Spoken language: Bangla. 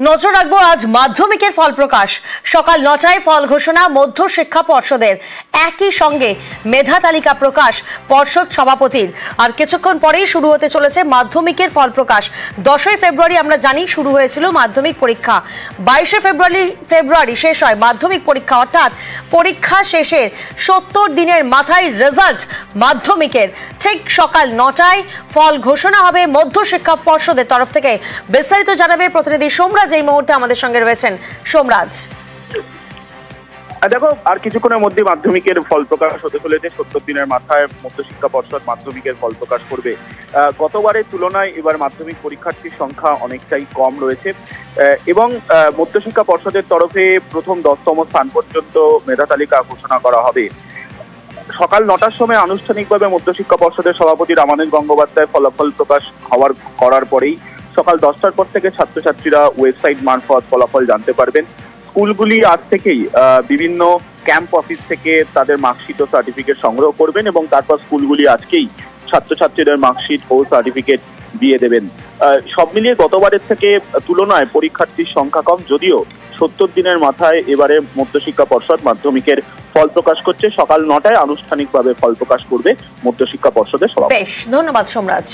নজর রাখবো আজ মাধ্যমিকের ফল প্রকাশ। সকাল ৯টায় ফল ঘোষণা মধ্য শিক্ষা পর্ষদের, একই সঙ্গে মেধা তালিকা প্রকাশ পর্ষদ সভাপতির। আর কিছুক্ষণ পরেই শুরু হতে চলেছে মাধ্যমিকের ফল প্রকাশ। 10ই ফেব্রুয়ারি আমরা জানি শুরু হয়েছিল মাধ্যমিক পরীক্ষা। 22শে ফেব্রুয়ারি শেষ হয় মাধ্যমিক পরীক্ষা, অর্থাৎ পরীক্ষা শেষের ৭০ দিনের মাথায় রেজাল্ট মাধ্যমিকের। ঠিক সকাল ৯টায় ফল ঘোষণা হবে মধ্য শিক্ষা পর্ষদের তরফ থেকে। বিস্তারিত জানাবে প্রতিনিধি সোমরাজ, এই মুহূর্তে আমাদের সঙ্গে রয়েছেন। সোমরাজ, দেখো আর কিছুক্ষণের মধ্যে মাধ্যমিকের ফল প্রকাশ হতে চলেছে। ৭০ দিনের মাথায় মধ্য শিক্ষা পর্ষদ মাধ্যমিকের ফল প্রকাশ করবে। গতবারের তুলনায় এবার মাধ্যমিক পরীক্ষার্থীর সংখ্যা অনেকটাই কম রয়েছে এবং মধ্য শিক্ষা পর্ষদের তরফে প্রথম 10তম স্থান পর্যন্ত মেধা তালিকা ঘোষণা করা হবে। সকাল ৯টার সময় আনুষ্ঠানিকভাবে মধ্য শিক্ষা পর্ষদের সভাপতি রামানুজ গঙ্গোপাধ্যায় ফলাফল প্রকাশ করার পরেই সকাল 10টার পর থেকে ছাত্রছাত্রীরা ওয়েবসাইট মারফত ফলাফল জানতে পারবেন। স্কুলগুলি আজ থেকেই বিভিন্ন ক্যাম্প অফিস থেকে তাদের মার্কশিট ও সার্টিফিকেট সংগ্রহ করবেন এবং তারপর স্কুলগুলি আজকেই ছাত্রছাত্রীদের মার্কশিট ও সার্টিফিকেট দিয়ে দেবেন। সব মিলিয়ে গতবারের থেকে তুলনায় পরীক্ষার্থীর সংখ্যা কম, যদিও ৭০ দিনের মাথায় এবারে মধ্য শিক্ষা পর্ষদ মাধ্যমিকের ফল প্রকাশ করছে। সকাল ৯টায় আনুষ্ঠানিকভাবে ফল প্রকাশ করবে মধ্য শিক্ষা পর্ষদের সভাপতি। বেশ, ধন্যবাদ সোমরাজ।